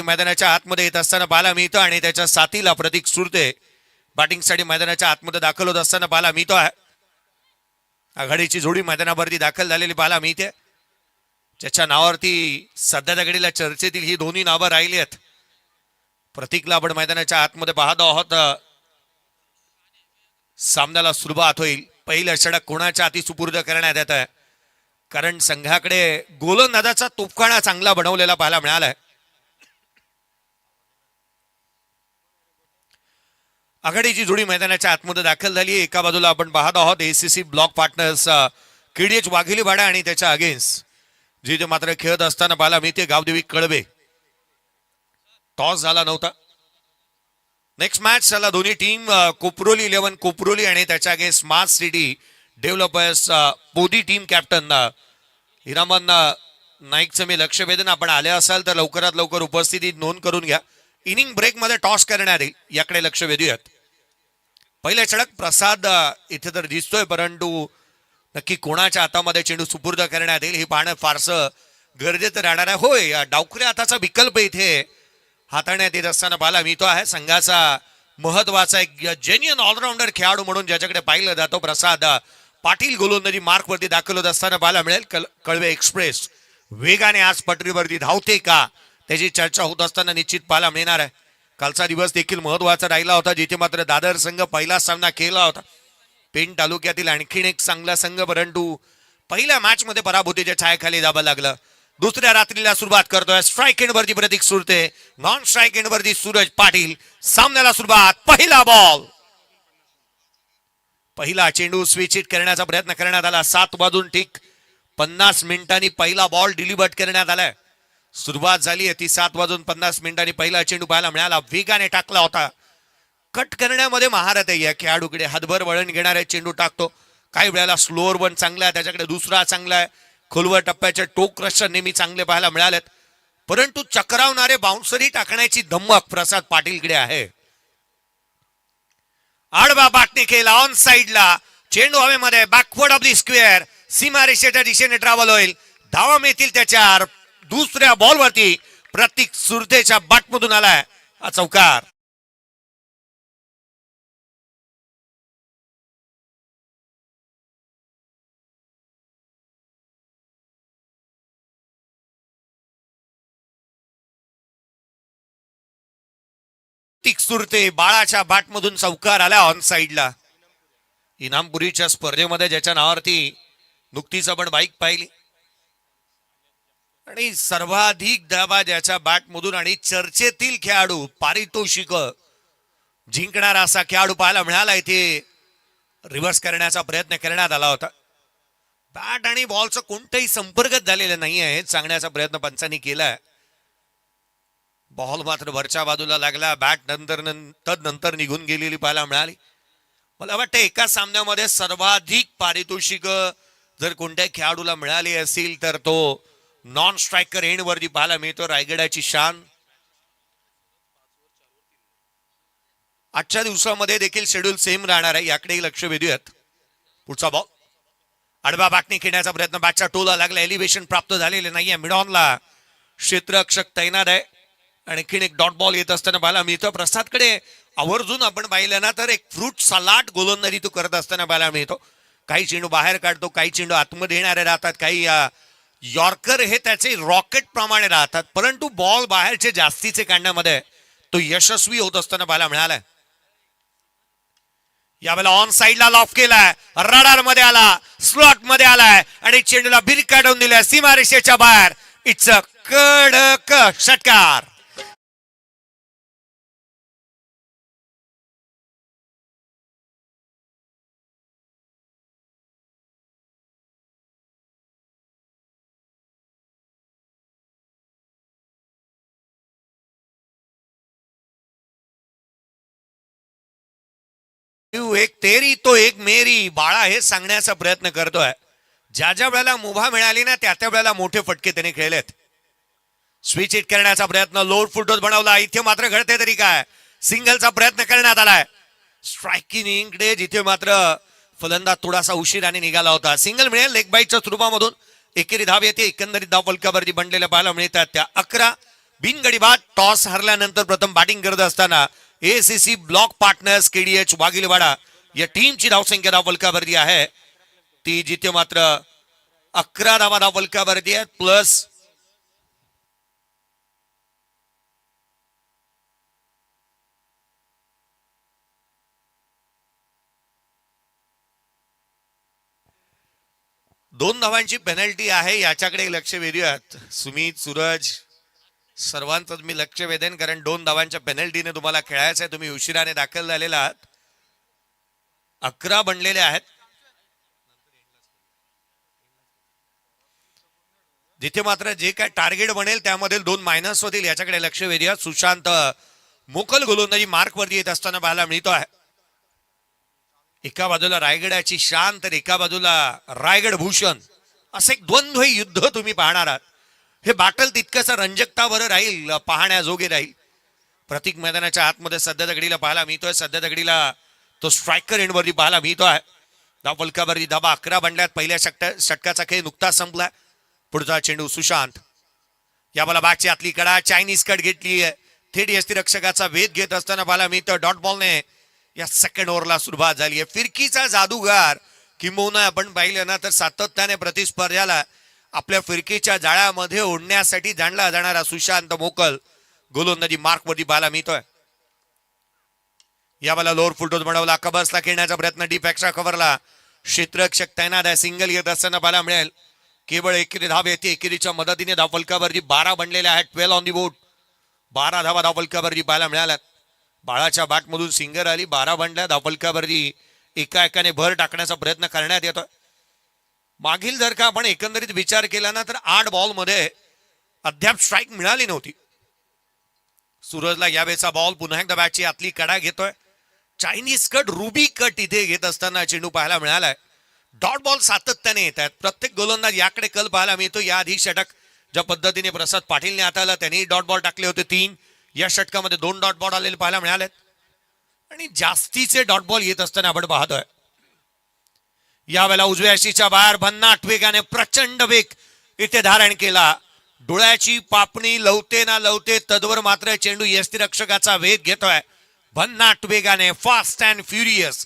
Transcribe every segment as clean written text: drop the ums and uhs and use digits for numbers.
मैदानाच्या आतमध्ये येत असताना पाहायला मिळतो आणि त्याच्या साथीला प्रतीक सुरते बॅटिंगसाठी मैदानाच्या आतमध्ये दाखल होत असताना पाहायला मिळतो आहे. आघाडीची जोडी मैदानावरती दाखल झालेली पाहायला मिळते. ज्याच्या नावावरती सध्या त्या घडीला चर्चेतील ही दोन्ही नावं राहिली आहेत. प्रतीकला आपण मैदानाच्या आतमध्ये पाहतो आहोत. सामन्याला सुरुवात होईल. पहिलं षटक कोणाच्या हाती सुपूर्द करण्यात येत आहे, कारण संघाकडे गोलंदाजाचा तोफखाना चांगला बनवलेला पाहायला मिळालाय. आघाडीची जोडी मैदानाच्या आतमध्ये दाखल झाली. एका बाजूला आपण पाहत आहोत एसीसी ब्लॉक पार्टनर्स केडीएच वाघिलीवाडा आणि त्याच्या अगेन्स्ट जिथे मात्र खेळत असताना पाहायला मिळते गावदेवी कळवे. टॉस झाला नव्हता. नेक्स्ट मॅच झाला. दोन्ही टीम कोपरोली 11 कोपरोली आणि त्याच्या अगेन्स्ट स्मार्ट सिटी डेव्हलपर्स पोदी टीम कॅप्टन हिरामन नाईकचं मी लक्ष वेधन. आपण आले असाल तर लवकरात लवकर उपस्थिती नोंद करून घ्या. इनिंग ब्रेक मध्ये टॉस करण्यात येईल, याकडे लक्ष वेधूयात. पहिल्या षटक प्रसाद इथे तर दिसतोय, परंतु नक्की कोणाच्या हातामध्ये चेंडू सुपूर्द करण्यात येईल हे पाहणं फारसं गरजेचं राहणार आहे. होय, डावखऱ्या हाताचा विकल्प इथे हाताळण्यात येत असताना पाहायला मिळतो आहे. संघाचा महत्वाचा एक जेन्युइन ऑलराऊंडर खेळाडू म्हणून ज्याच्याकडे पाहिलं जातो प्रसाद पाटील गोलंदाजी मार्कवरती दाखल होत असताना पाहायला मिळेल. कळवे एक्सप्रेस वेगाने आज पटरीवरती धावते का, त्याची चर्चा होत असताना निश्चित पाहायला मिळणार आहे. कालचा दिवस देखील महत्वाचा राहिला होता, जिथे मात्र दादर संघ पहिला सामना केला होता. पेण तालुक्यातील आणखीन एक चांगला संघ, परंतु पहिल्या मॅच मध्ये पराभूतीच्या छायाखाली जावं लागलं. दुसऱ्या रात्रीला सुरुवात करतोय. स्ट्राईक एंडवरती प्रतीक सुरते, नॉन स्ट्राईक एंडवरती सूरज पाटील. सामन्याला सुरुवात. पहिला बॉल, पहिला चेंडू स्विच हिट करण्याचा प्रयत्न करण्यात आला. 7 वाजून ठीक 50 मिनिटांनी पहिला बॉल डिलिव्हर्ड करण्यात आलाय. सुरुवात झाली आहे ती 7 वाजून 50 मिनिटांनी. पहिला चेंडू पाहायला मिळाला, वेगाने टाकला होता. कट करण्यामध्ये महारत आहे या खेळाडूकडे. हातभर वळण घेणारे चेंडू टाकतो. काही वेळेला स्लोअर वन चांगला आहे, त्याच्याकडे दुसरा चांगला आहे. खोलवर टप्प्याचे टोक क्रशर नेहमी चांगले पाहायला मिळालेत, परंतु चक्रावणारे बाउन्सरही टाकण्याची धमक प्रसाद पाटीलकडे आहे. आडवा बाटणे केला ऑन साइडला. चेंडू हवेमध्ये बॅकवर्ड ऑफ दी स्क्वेअर. सीमारेषेच्या दिशेने ट्रॅव्हल होईल. धावा मिळतील त्याच्या. दुसऱ्या बॉलवरती प्रतीक सुरतेच्या बॅटमधून आलाय हा चौकार. प्रतीक सुरते बाळाच्या बॅटमधून चौकार आला ऑन साइडला. इनामपुरीच्या स्पर्धेमध्ये ज्याच्या नावावरती नुकतीच आपण बाईक पाहिली आणि सर्वाधिक धावा ज्याच्या बॅटमधून आणि चर्चेतील खेळाडू, पारितोषिक जिंकणारा असा खेळाडू पाहायला मिळाला. इथे रिव्हर्स करण्याचा प्रयत्न करण्यात आला होता. बॅट आणि बॉलचा कोणताही संपर्कच झालेला नाही आहे हे सांगण्याचा प्रयत्न पंचांनी केलाय. बॉल मात्र वरच्या बाजूला लागला. बॅट तदनंतर निघून गेलेली पाहायला मिळाली. मला वाटतं एका सामन्यामध्ये सर्वाधिक पारितोषिक जर कोणत्या खेळाडूला मिळाली असेल तर तो नॉन स्ट्रायकर एंड वरती पाहायला मिळतो. रायगडाची शान. आजच्या दिवसामध्ये देखील शेड्यूल सेम राहणार आहे, याकडेही लक्ष वेधूयात. पुढचा बॉल आडवा बॅटने खेळण्याचा प्रयत्न. बॅटच्या टोला लागला. एलिव्हेशन प्राप्त झालेले नाहीये. मिडॉनला क्षेत्ररक्षक तैनात आहे. आणखीन एक डॉट बॉल येत असताना पाहायला मिळतो. प्रसादकडे आवर्जून आपण पाहिलं ना तर एक फ्रूट सलाड गोलंदाजी तो करत असताना पाहायला मिळतो. काही चेंडू बाहेर काढतो, काही चेंडू आतमध्ये येणारे राहतात, काही यॉर्कर हे त्याचे रॉकेट प्रमाणे राहतात, परंतु बॉल बाहेरचे जास्तीचे काढण्यामध्ये तो यशस्वी होत असताना पाहायला मिळालाय. यावेळेला ऑन साइडला लॉफ केलाय. रडार मध्ये आला, स्लॉट मध्ये आलाय आणि चेंडूला भिर काढून दिल्या सीमारेषेच्या बाहेर. इट्स अ कडक षटकार. एक तेरी तो एक मेरी. बाळा हे सांगण्याचा प्रयत्न करतोय. ज्या ज्या वेळेला मुभा मिळाली ना त्या त्या वेळेला मोठे फटके त्याने खेळलेत. स्विच हिट करण्याचा प्रयत्न, लोड फुटोच बनवला. इथे मात्र घडते तरी काय, सिंगलचा प्रयत्न करण्यात आलाय. स्ट्रायकिंग जिथे मात्र फलंदाज थोडासा उशिराने निघाला होता. सिंगल मिळेल लेग बाईटच्या स्वरूपामधून. एकेरी धाव येते. एकंदरीत धाव फलकावरती बनलेल्या पाहायला मिळतात त्या 11. बिनगडी बाद टॉस हरल्यानंतर प्रथम बॅटिंग करत असताना एसीसी ब्लॉक पार्टनर्स केडीएच वाघिलवाडा या टीमची धावसंख्या धावफलकावरती आहे ती जिथे मात्र 11 धावा धावफलकावरती आहेत प्लस दोन धावांची पेनल्टी आहे याच्याकडे लक्ष वेधूयात. सुमित सूरज सर्वांचंच मी लक्ष वेधेन कारण 2 धावांच्या पेनल्टीने तुम्हाला खेळायचं आहे. तुम्ही उशिराने दाखल झालेला आहात. 11 बनलेले आहेत. जिथे मात्र जे काय टार्गेट बनेल त्यामध्ये 2 मायनस होतील याच्याकडे लक्ष वेधूयात. सुशांत मोकल गोलंदाजी मार्क वरती येत असताना पाहायला मिळतो आहे. एका बाजूला रायगडाची शान तर एका बाजूला रायगड भूषण असं एक द्वंद्व युद्ध तुम्ही पाहणार आहात. हे बॅटल तितकंच रंजकता बरं राहील पाहण्याजोगे राहील. प्रतीक मैदानाच्या आतमध्ये सध्या दगडीला पाहायला मिळतोय. सध्या दगडीला तो स्ट्रायकर एंडवरती पाहायला मिळतोय. धावफलकावरती धाबा 11 बनल्यात. पहिल्या षटकाचा खेळ नुकताच संपलाय. पुढचा चेंडू सुशांत या बाला बॅटची आतली कडा चायनीज कट घेतली थेट यष्टीरक्षकाचा वेध घेत असताना पाहायला मिळतं. डॉट बॉलने या सेकंड ओव्हरला सुरुवात झाली आहे. फिरकीचा जादूगार किंबहुना आपण पाहिलं ना तर सातत्याने प्रतिस्पर्ध्याला आपल्या फिरकीच्या जाळ्यामध्ये ओढण्यासाठी जाणला जाणारा सुशांत मोकल गोलंदाजी मार्क वरती पाहायला मिळतोय. या बाला लोअर फुलटोस बनवला. कबर्सला खेळण्याचा प्रयत्न डीप एक्स्ट्रा कव्हरला क्षेत्ररक्षक तैनात आहे. सिंगल येत असताना पाहायला मिळेल. केवळ एकेरी धाव येते. एकेरीच्या मदतीने धावफलकावरती 12 बनलेले आहेत. 12 ऑन दी बोर्ड. 12 धावा धावफलकावरती पाहायला मिळाल्यात. बाळाच्या बॅटमधून सिंगर आली. 12 बनल्या. धावफलकावरती एका एकाने भर टाकण्याचा प्रयत्न करण्यात येतोय. मागील जर का आपण एकंदरीत विचार केला ना तर 8 बॉलमध्ये अद्याप स्ट्राईक मिळाली नव्हती. सूरजला यावेळेचा बॉल पुन्हा एकदा बॅटची आतली कडा घेतोय. चायनीज कट रुबी कट इथे घेत असताना चेंडू पाहायला मिळालाय. डॉट बॉल सातत्याने येत आहेत. प्रत्येक गोलंदाज याकडे कल पाहायला मिळतो. याआधी षटक ज्या पद्धतीने प्रसाद पाटीलने हाताळलं त्यांनी डॉट बॉल टाकले होते 3. या षटकामध्ये 2 डॉट बॉल आलेले पाहायला मिळालेत आणि जास्तीचे डॉट बॉल येत असताना आपण पाहतोय. यावेळेला उजव्या अशीच्या बाहेर भन्नाट वेगाने प्रचंड वेग इथे धारण केला. डोळ्याची पापणी लवते ना लवते तदवर मात्र चेंडू यष्टीरक्षकाचा वेध घेतोय. भन्नाट वेगाने फास्ट अँड फ्युरियस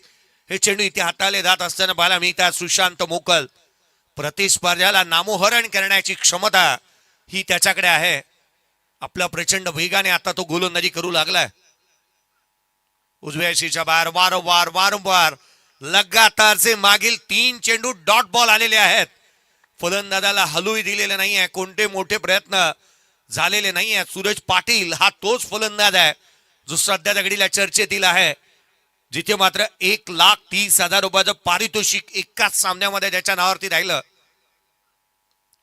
हे चेंडू इथे हाताळले जात असताना पाहायला मिळतात. सुशांत मोकल प्रतिस्पर्ध्याला नामोहरण करण्याची क्षमता ही त्याच्याकडे आहे. आपल्या प्रचंड वेगाने आता तो गोलंदाजी करू लागलाय. उजव्या शीच्या बाहेर वारंवार लगातारचे मागील 3 चेंडू डॉट बॉल आलेले आहेत. फलंदाजाला हलूही दिलेले नाही आहे. कोणते मोठे प्रयत्न झालेले नाही आहेत. सूरज पाटील हा तोच फलंदाज आहे जो सध्या दगडीला चर्चेतील आहे. जिथे मात्र 1,30,000 रुपयाचं पारितोषिक एकाच सामन्यामध्ये त्याच्या नावावरती राहिलं.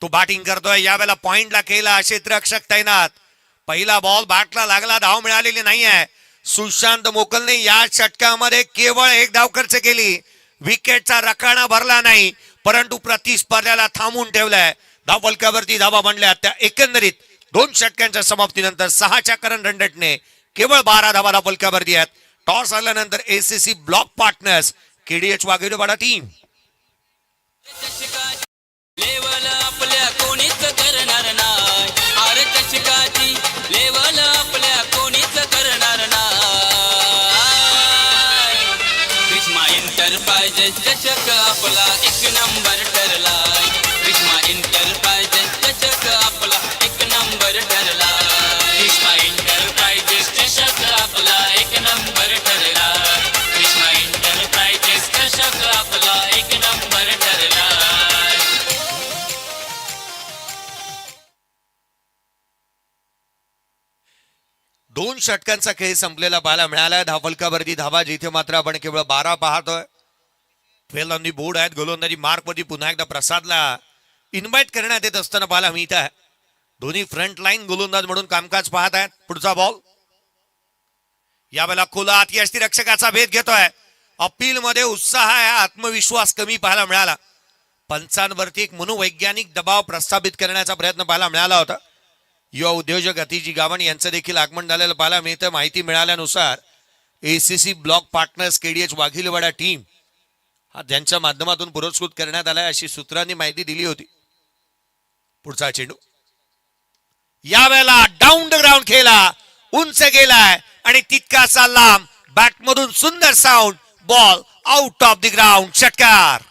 तो बॅटिंग करतोय. यावेळेला पॉइंटला केला क्षेत्ररक्षक तैनात. पहिला बॉल बॅटला लागला. धाव मिळालेली नाही आहे. सुशांत मोकलने या षटकामध्ये केवळ 1 धाव खर्च केली. विकेटचा रकाना भरला नाही परंतु प्रतिस्पर्ध्याला थांबून ठेवलाय. धावफलकावरती धावा बनल्या. त्या एकंदरीत 2 षटकांच्या समाप्तीनंतर 6च्या करंट रन रेटने केवळ 12 धावा धावफलकावरती आहेत. टॉस आल्यानंतर ACC block partners KDH Waghilwada team level आपल्या कोणीच करणार नाही. आर चषकाची लेवल आपल्या कोणीच करणार नाही. क्रिष्मा एंटरप्राइजेस चषक आपला 1 नंबर ठरलाय. क्रिष्मा एंटरप्राइजेस चषक आपला 1 नंबर ठरलाय. क्रिष्मा एंटरप्राइजेस चषक आपला 1 नंबर ठरलाय. क्रिष्मा एंटरप्राइजेस चषक आपला 1 नंबर ठरलाय. 2 षटकांचा खेळ संपलेला पाहायला मिळाला. धावफलकावरती धावा जिथे मात्र आपण केवळ 12 पाहतोय. 12 ऑन दी बोर्ड आहेत. गोलंदाजी मार्क वरती पुन्हा एकदा प्रसादला इन्व्हाइट करण्यात येत असताना पाहायला मिळत आहे. दोन्ही फ्रंट लाईन गोलंदाज म्हणून कामकाज पाहत आहेत. पुढचा बॉल यावेळेला खोला यष्टीरक्षकाचा भेद घेतोय. अपील मध्ये उत्साह आहे. आत्मविश्वास कमी पाहायला मिळाला. पंचांवरती एक मनोवैज्ञानिक दबाव प्रस्थापित करण्याचा प्रयत्न पाहायला मिळाला होता. युवा उद्योजक अतिजी गावण यांचं देखील आगमन झालेलं पाहायला मिळतं. माहिती मिळाल्यानुसार ACC block partners KDH Waghilwada team हा ज्यांच्या माध्यमातून पुरस्कृत करण्यात आलाय अशी सूत्रांनी माहिती दिली होती. पुढचा चेंडू यावेळेला डाऊन द ग्राउंड खेळला, उंच गेलाय आणि तितकासा लांब, बॅटमधून सुंदर sound, ball out of the ground, षटकार.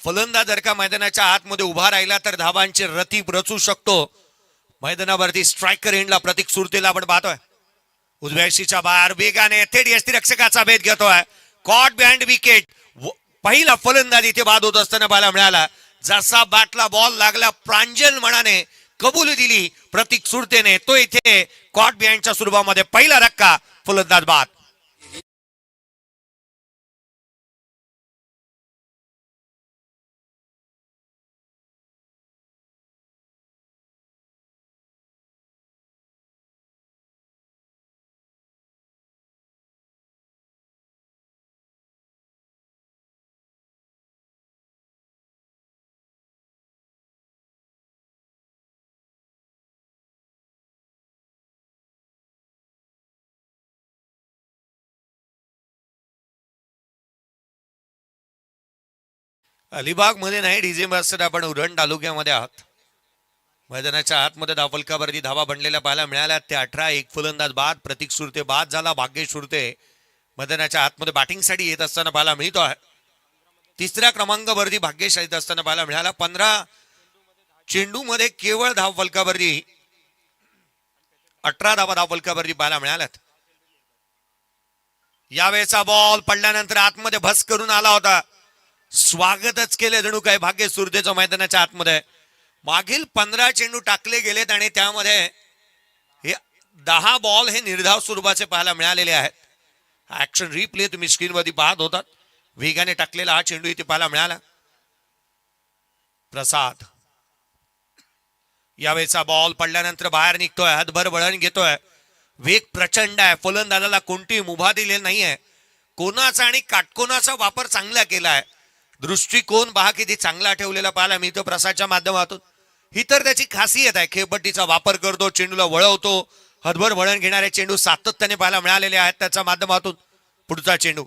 फलंदाज जर का मैदानाच्या आतमध्ये उभा राहिला तर धावांची रती रचू शकतो. मैदानावरती स्ट्रायकर एंडला प्रतीक सुरतेला आपण पाहतोय. उजव्याशीच्या बाहेर वेगाने थेट यष्टिरक्षकाचा भेद घेतोय. Caught behind wicket. पहिला फलंदाज इथे बाद होत असताना पाहायला मिळाला. जसा बॅटला बॉल लागला, प्रांजल मनाने कबुली दिली प्रतीक सुरतेने. तो इथे कॉट बिहाइंडच्या स्वरूपामध्ये पहिला रक्का, फलंदाज बाद. अलिबाग मध्ये नाही, डीजे मास्टर आपण उरण तालुक्यामध्ये आहात. मैदानाच्या आतमध्ये धावफलकावरती धावा बनलेल्या पाहायला मिळाल्या. ते 18. एक फलंदाज बाद, प्रतीक सुरते बाद झाला. भाग्येश सुरते मैदानाच्या आतमध्ये बॅटिंगसाठी येत असताना पाहायला मिळतो आहे. तिसऱ्या क्रमांकावरती भाग्येश येत असताना पाहायला मिळाला. 15 चेंडू मध्ये केवळ धावफलकावरती 18 धावा धावफलकावरती पाहायला मिळाल्यात. यावेळेचा बॉल पडल्यानंतर आतमध्ये भस करून आला होता. स्वागतच केले जणू काय भाग्येश सुरतेचं मैदानाच्या आतमध्ये. मागील 15 चेंडू टाकले गेलेत आणि त्यामध्ये हे 10 बॉल हे निर्धाव स्वरूपाचे पाहायला मिळालेले आहेत. ऍक्शन रिप्ले तुम्ही स्क्रीनवरती पाहत होतात. वेगाने टाकलेला हा चेंडू इथे पाहायला मिळाला. प्रसाद, यावेळेचा बॉल पडल्यानंतर बाहेर निघतोय, हातभर वळण घेतोय. वेग प्रचंड आहे. फलंदाजाला कोणतीही मुभा दिलेली नाहीये. कोणाचा आणि काटकोनाचा वापर चांगला केलाय. दृष्टिकोन पहा किती चांगला ठेवलेला पाहायला मिळतो प्रसादच्या माध्यमातून. ही तर त्याची खासियत आहे. खेळपट्टीचा वापर करतो, चेंडूला वळवतो. हातभर वळण घेणारे चेंडू सातत्याने पाहायला मिळालेले आहेत त्याच्या माध्यमातून. पुढचा चेंडू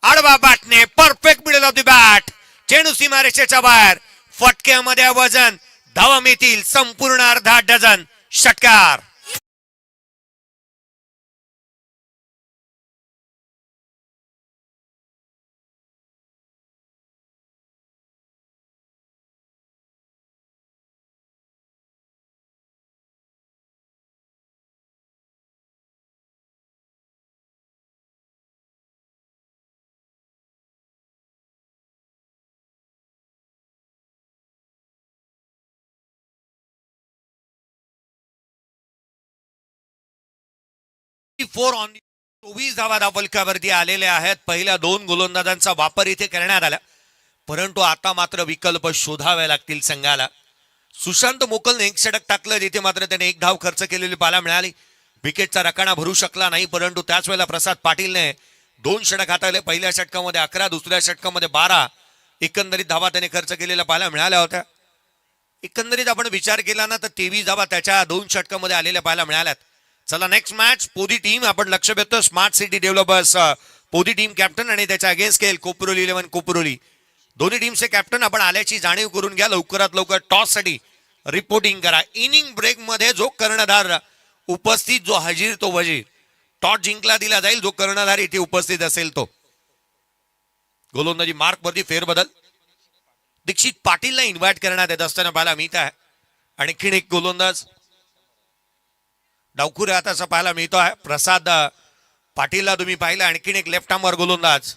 आडवा बॅटने perfect middle of the bat. चेंडू सीमारेषेच्या बाहेर. फटक्यामध्ये वजन, धावा मिळतील संपूर्ण अर्धा डझन, षटकार. ऑन 24 धावा धावफलकावरती आलेल्या आहेत. पहिल्या 2 गोलंदाजांचा वापर इथे करण्यात आला, परंतु आता मात्र विकल्प शोधावे लागतील संघाला. सुशांत मोकलने एक षटक टाकलं, जिथे मात्र त्याने 1 धाव खर्च केलेली पाहायला मिळाली. विकेटचा रकाना भरू शकला नाही, परंतु त्याच वेळेला प्रसाद पाटीलने 2 षटक हाताळले. पहिल्या षटकामध्ये 11, दुसऱ्या षटकामध्ये 12 एकंदरीत धावा त्याने खर्च केलेल्या पाहायला मिळाल्या होत्या. एकंदरीत आपण विचार केला ना तर 23 धावा त्याच्या 2 षटकामध्ये आलेल्या पाहायला मिळाल्यात. चला नेक्स्ट मॅच पोदी टीम आपण लक्ष देतो. स्मार्ट सिटी डेव्हलपर्स पोदी टीम कॅप्टन आणि त्याच्या अगेन्स्ट खेळ कोपरोली 11 कोपरोली. दोन्ही टीमचे कॅप्टन आपण आल्याची जाणीव करून घ्या. लवकरात लवकर टॉस साठी रिपोर्टिंग करा. इनिंग ब्रेक मध्ये जो कर्णधार उपस्थित, जो हजीर तो वजीर. टॉस जिंकला दिला जाईल जो कर्णधार इथे उपस्थित असेल तो. गोलंदाजी मार्क वरती फेरबदल. दीक्षित पाटीलला इन्व्हाइट करण्यात येत असताना पाहायला मिळत आहे. आणखीन एक गोलंदाज डावखुरे हाताचा पाहायला मिळतो आहे. प्रसाद पाटीलला तुम्ही पाहिलं. आणखीन एक लेफ्ट आर्मवर गोलंदाज.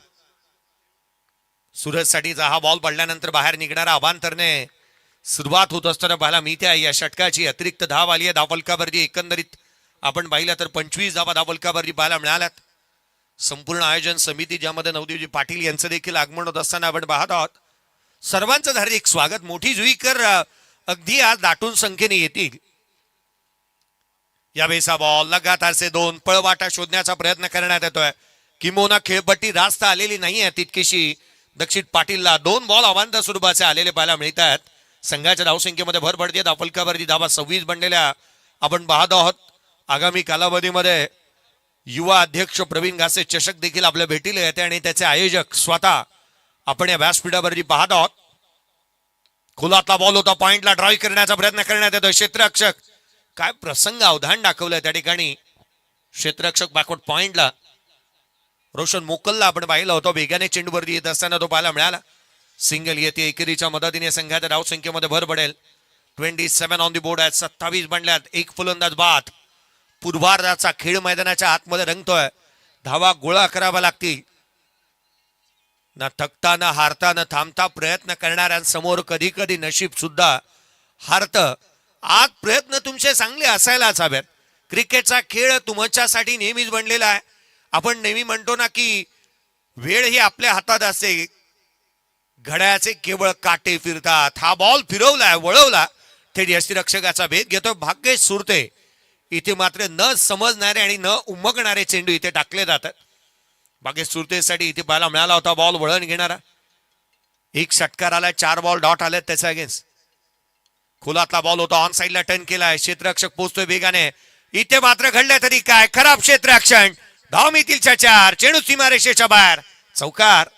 सुरज साठीचा हा बॉल पडल्यानंतर बाहेर निघणारा अभांतरने सुरुवात होत असताना पाहायला मिळते आहे. या षटकाची अतिरिक्त धाव आली आहे धावफलकावरती. एकंदरीत आपण पाहिलं तर 25 धावा धावफलकावरती पाहायला मिळाल्यात. संपूर्ण आयोजन समिती ज्यामध्ये नवदेवजी पाटील यांचं देखील आगमन होत असताना आपण पाहत आहोत. सर्वांचं हार्दिक स्वागत. मोठी जुईकर अगदी आज दाटून संख्येने येतील. यावेळेचा बॉल लगातारचे 2 पळवाटा शोधण्याचा प्रयत्न करण्यात येतोय. किमोना खेळपट्टी रास्त आलेली नाहीये तितकीशी. दक्षित पाटीलला 2 बॉल अवांतर स्वरूपाचे आलेले पाहायला मिळत आहेत. संघाच्या धावसंख्येमध्ये भर पडते. धावफलकावरती धावा 26 बनलेल्या आपण पाहत आहोत. आगामी कालावधीमध्ये युवा अध्यक्ष प्रवीण घासे चषक देखील आपल्या भेटीला येते आणि त्याचे आयोजक स्वतः आपण या व्यासपीठावरती पाहत आहोत. खुलातला बॉल होता, पॉइंटला ड्राईव्ह करण्याचा प्रयत्न करण्यात येतो. क्षेत्ररक्षक काय प्रसंग अवधान दाखवलंय त्या ठिकाणी. क्षेत्ररक्षक बॅकवर्ड पॉइंटला रोशन मोकलला आपण पाहिलं होतं. वेगाने चेंडूवरती येत असताना तो पाहायला मिळाला. सिंगल येते. एकेरीच्या मदतीने संघाच्या धावसंख्येमध्ये भर पडेल. 27 ऑन दी बोर्ड आहेत. 27 बनल्यात. एक फलंदाज बाद. पूर्वार्धाचा खेळ मैदानाच्या आतमध्ये रंगतोय. धावा गोळा करावा लागतील. न थकता न हारता न थांबता प्रयत्न करणाऱ्यांसमोर कधी कधी नशीब सुद्धा हारत. आज प्रयत्न तुमचे चांगले असायलाच हवेत. क्रिकेटचा खेळ तुमच्यासाठी नेहमीच बनलेला आहे. आपण नेहमी म्हणतो ना की वेळ ही आपल्या हातात असते, घड्याचे केवळ काटे फिरतात. हा बॉल फिरवलाय, वळवला, थेट यष्टीरक्षकाचा भेद घेतो. भाग्य सुरते. इथे मात्र न समजणारे आणि न उमगणारे चेंडू इथे टाकले जातात. भाग्य सुरतेसाठी इथे पाहायला मिळाला होता बॉल वळण घेणारा. एक षटकार आला, 4 बॉल डॉट आले त्याच्या अगेन्स्ट. खुलातला बॉल होता, ऑन साईडला टर्न केलाय. क्षेत्ररक्षक पोहोचतोय वेगाने. इथे मात्र घडलं तरी काय, खराब क्षेत्ररक्षण. धाव मिळतीलच्या 4. चेंडू सीमारेषेच्या बाहेर. चौकार.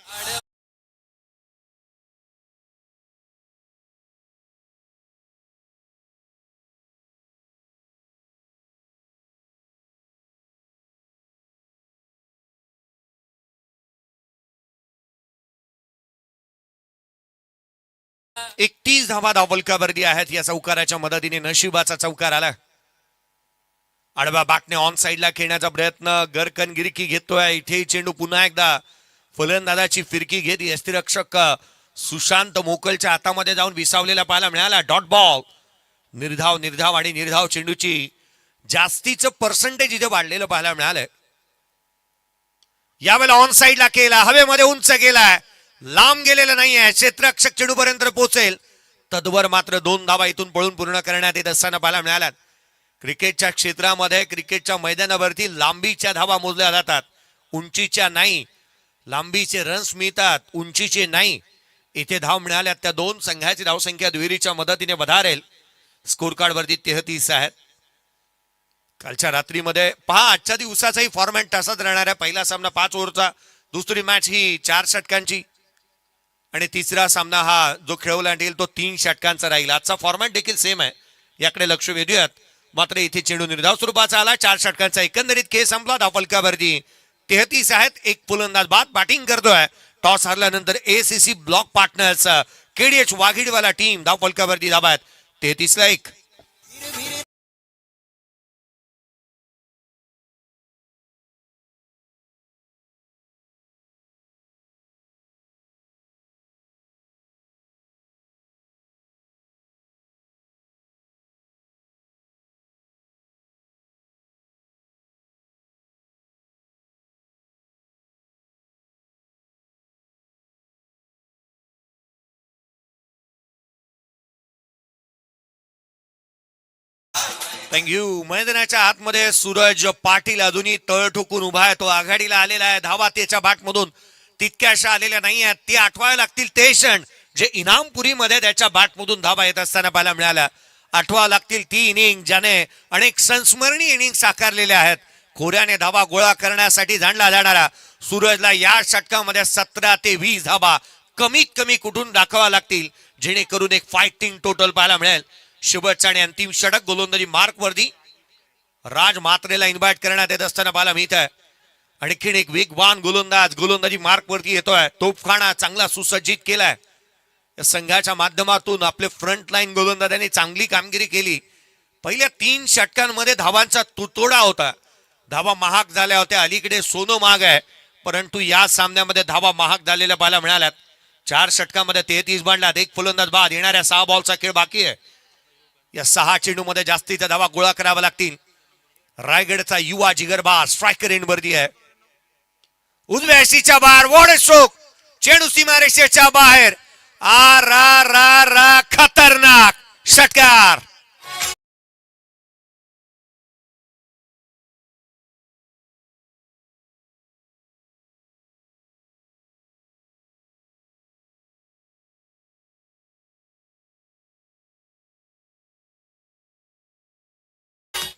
एकतीस धावा धावफलकावरती आहेत. या चौकाराच्या मदतीने नशिबाचा चौकार आला. आडवा बाटने ऑन साईडला खेळण्याचा प्रयत्न. गरकन गिरकी घेतोय. इथे चेंडू पुन्हा एकदा फलंदाजाची फिरकी घेत यष्टीरक्षक सुशांत मोकलच्या हातामध्ये जाऊन विसावलेला पाहायला मिळाला. Dot ball. निर्धाव निर्धाव आणि निर्धाव चेंडूची जास्तीचं पर्सेंटेज इथे वाढलेलं पाहायला मिळालंय. यावेळेला ऑन साईडला केला, हवेमध्ये उंच गेलाय, लांब गेलेलं नाहीये. क्षेत्ररक्षक चेंडूपर्यंत पोहोचेल. तद्वर मात्र 2 धावा इथून पळून पूर्ण करण्यात येत असताना पाहायला मिळाल्या. क्रिकेटच्या क्षेत्रामध्ये, क्रिकेटच्या मैदानावरती लांबीच्या धावा मोजल्या जातात, उंचीच्या नाही. लांबीचे रन्स मिळतात, उंचीचे नाही. इथे धाव मिळाल्या त्या 2 संघाची धावसंख्या दुहेरीच्या मदतीने वधारेल. स्कोर कार्ड वरती 33 आहेत. कालच्या रात्रीमध्ये पहा, आजच्या दिवसाचाही फॉर्मॅट तसाच राहणार आहे. पहिला सामना 5 ओव्हरचा, दुसरी मॅच ही 4 षटकांची आणि तिसरा सामना हा जो खेळवला जाईल तो 3 षटकांचा राहील. आजचा फॉर्मॅट देखील सेम आहे, याकडे लक्ष वेधूयात. मात्र इथे चेंडू निर्धाव स्वरूपाचा आला. 4 षटकांचा एकंदरीत खेळ संपला. धावफलकावरती 33 आहेत. एक फलंदाज बाद. बॅटिंग करतोय. टॉस हारल्यानंतर ACC block partners KDH Waghidwala team धावफलकावरती धाबा आहेत 33ला 1. थँक्यू. मैदानाच्या आतमध्ये सूरज पाटील अजूनही तळ ठोकून उभा आहे. तो आघाडीला आलेला आहे. धावा त्याच्या बॅटमधून तितक्याशा आलेल्या नाही आहेत. ती आठवायला लागतील ते क्षण जे इनामपुरीमध्ये त्याच्या बॅटमधून धावा येत असताना पाहायला मिळाल्या. आठवा लागतील ती इनिंग ज्याने अनेक संस्मरणीय इनिंग साकारलेल्या आहेत. खोऱ्याने धावा गोळा करण्यासाठी जाणला जाणारा सूरजला या षटकामध्ये 17 ते 20 धावा कमीत कमी कुठून दाखवा लागतील जेणेकरून एक फायटिंग टोटल पाहायला मिळेल. शेवटचा आणि अंतिम षटक गोलंदाजी मार्क वरती राज मात्रेला इन्व्हाइट करण्यात येत असताना पाहायला मिळत आहे. आणखीन एक वेगवान गोलंदाज गोलंदाजी मार्क वरती येतोय. तोफखाना चांगला सुसज्जित केलाय. या संघाच्या माध्यमातून आपले फ्रंट लाईन गोलंदाजांनी चांगली कामगिरी केली. पहिल्या 3 षटकांमध्ये धावांचा तुतोडा होता. धावा महाग झाल्या होत्या. अलीकडे सोनं महाग आहे, परंतु या सामन्यामध्ये धावा महाग झालेल्या पाहायला मिळाल्यात. 4 षटकांमध्ये 33 बांधल्यात. एक फलंदाज बाद. येणाऱ्या 6 बॉलचा खेळ बाकी आहे. या 6 चेंडूमध्ये जास्तीच्या धावा गोळा करावा लागतील. रायगडचा युवा जिगरबाज स्ट्रायकर एंड वरती आहे. उजव्या हस्तीच्या बाहेर वॉड स्ट्रोक. चेंडू सीमारेषेच्या बाहेर. आ रा रा रा खतरनाक षटकार.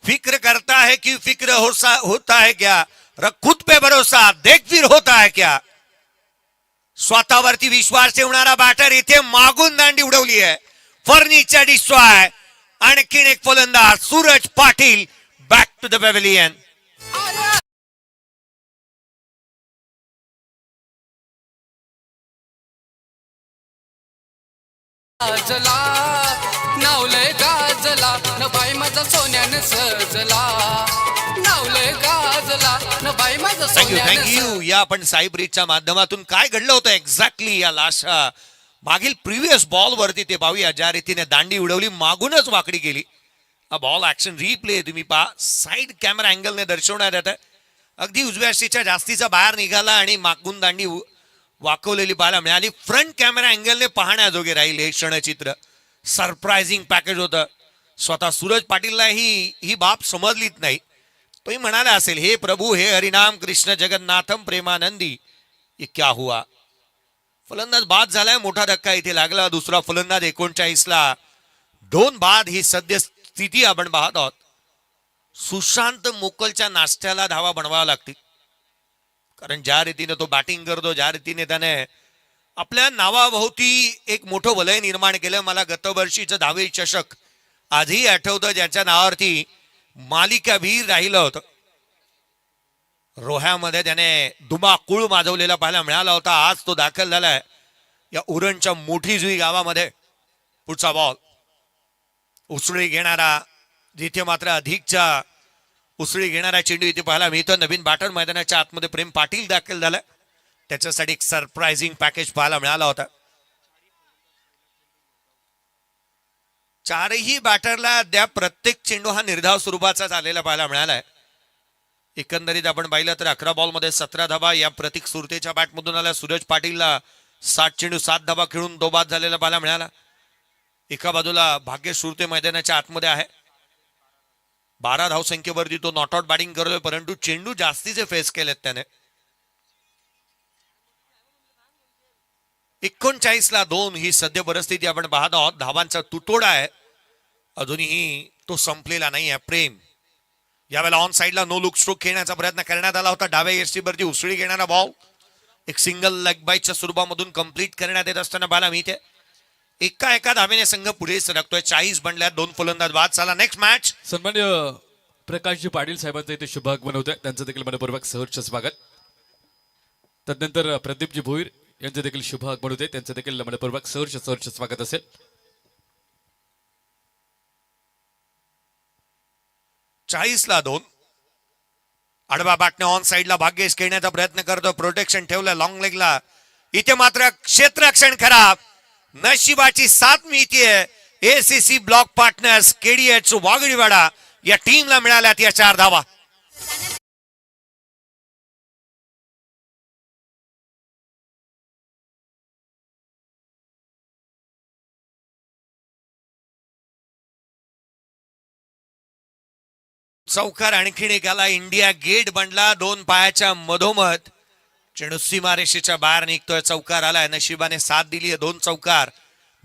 फिक्र करता है कि फिक्र होता है क्या, खुद पे भरोसा, देख फिर होता है क्या. स्वतःवरती विश्वास ठेवणारा बॅटर इथे मागून दांडी उडवली आहे. Furniture destroy. आणखीन एक फलंदाज Suraj Patil back to the pavilion. गाजला नावलय गाजला न बाई माझा सोन्याने सजला. नावलय गाजला न बाई माझा थँक्यू सोन्याने थँक्यू. या आपण साई ब्रिजच्या माध्यमातून काय घडलं होतं एक्झॅक्टली या लास्ट मागील प्रिव्हियस बॉल वरती ते पाहूया. ज्या रीतीने दांडी उडवली, मागूनच वाकडी गेली. हा बॉल ऍक्शन रिप्ले तुम्ही पहा, साईड कॅमेरा अँगलने दर्शवण्यात येतं. अगदी उजव्या स्टिकच्या जास्तीचा बाहेर निघाला आणि मागून दांडी वाकवलेली पाहायला मिळाली. फ्रंट कॅमेरा अँगलने पाहण्याजोगे राहील हे क्षणचित्र. सरप्रायझिंग पॅकेज होतं. स्वतः सूरज पाटीलला ही बाब समजलीच नाही. तोही म्हणाला असेल, हे प्रभू हे हरिनाम कृष्ण जगन्नाथम प्रेमानंदी, ये क्या हुआ. फलंदाज बाद झालाय, मोठा धक्का इथे लागला. दुसरा फलंदाज 39ला 2 बाद ही सद्य स्थिती आपण पाहत आहोत. सुशांत मोकलच्या नाश्त्याला धावा बनवाव्या लागतील, कारण ज्या रीतीने तो बॅटिंग करतो, ज्या रीतीने त्याने आपल्या नावाभोवती एक मोठं वलय निर्माण केलं. मला गतवर्षीचं 10वे चषक आजही आठवतं, ज्याच्या नावावरती मालिकावीर राहिलं होतं. रोह्यामध्ये त्याने धुमाकूळ माजवलेला पाहायला मिळाला होता. आज तो दाखल झालाय या उरणच्या मोठी जुई गावामध्ये. पुढचा बॉल उसळी घेणारा, जिथे मात्र अधिकच्या उसळी घेणारा चेंडू इथे पाहायला मिळतो. नवीन बॅटर मैदानाच्या आतमध्ये प्रेम पाटील दाखल झाला. त्याच्यासाठी एक सरप्रायझिंग पॅकेज पाहायला मिळाला होता. चारही बॅटरला अद्याप प्रत्येक चेंडू हा निर्धाव स्वरूपाचा झालेला पाहायला मिळालाय. एकंदरीत आपण पाहिलं तर 11 बॉलमध्ये 17 धावा या प्रतीक सुरतेच्या बॅटमधून आल्या. सूरज पाटीलला 7 चेंडू 7 धावा खेळून 2 बाद झालेला पाहायला मिळाला. एका बाजूला भाग्य सुरते मैदानाच्या आतमध्ये आहे. 12 धावसंख्येवरती तो नॉट आउट बॅटिंग करतोय, परंतु चेंडू जास्तीचे फेस केलेत त्याने. 39ला 2 ही सद्य परिस्थिती आपण पाहत आहोत. धावांचा तुटवडा आहे, अजूनही तो संपलेला नाही आहे. प्रेम यावेळेला ऑन साइडला नो लुक स्ट्रोक खेळण्याचा प्रयत्न करण्यात आला होता. डाव्या यष्टीवरती उसळी घेणारा बॉल एक सिंगल लेग बाईटच्या स्वरूपामधून कंप्लीट करण्यात येत असताना पाहायला मिळते. एका धावेने संघ पुढे सरकतोय. 40 बनल्यात, 2 फलंदाज बाद झाला. नेक्स्ट मॅच सन्मान्य प्रकाशजी पाटील साहेबांचं इथे शुभागमन होतं, त्यांचं देखील मनपूर्वक सहर्ष स्वागत. तदनंतर प्रदीपजी भोईर यांचं देखील शुभागमन होते, त्यांचं देखील मनपूर्वक सहर्ष स्वागत असेल. 40ला 2. आडवा बॅटने ऑन साइडला भाग्येश खेळण्याचा प्रयत्न करतो. प्रोटेक्शन ठेवलं लॉंग लेगला. इथे मात्र क्षेत्ररक्षण खराब. नशिबाची साथ मिळतीये एसीसी ब्लॉक पार्टनर्स केडीएच वाघळीवाडा या टीमला मिळाल्यात या 4 धावा. चौकार आणखीन एक आला. इंडिया गेट बनला 2 पायाच्या मधोमध. चेंडू सीमारेषेच्या बाहेर निघतोय. चौकार आलाय. नशिबाने साथ दिली आहे. 2 चौकार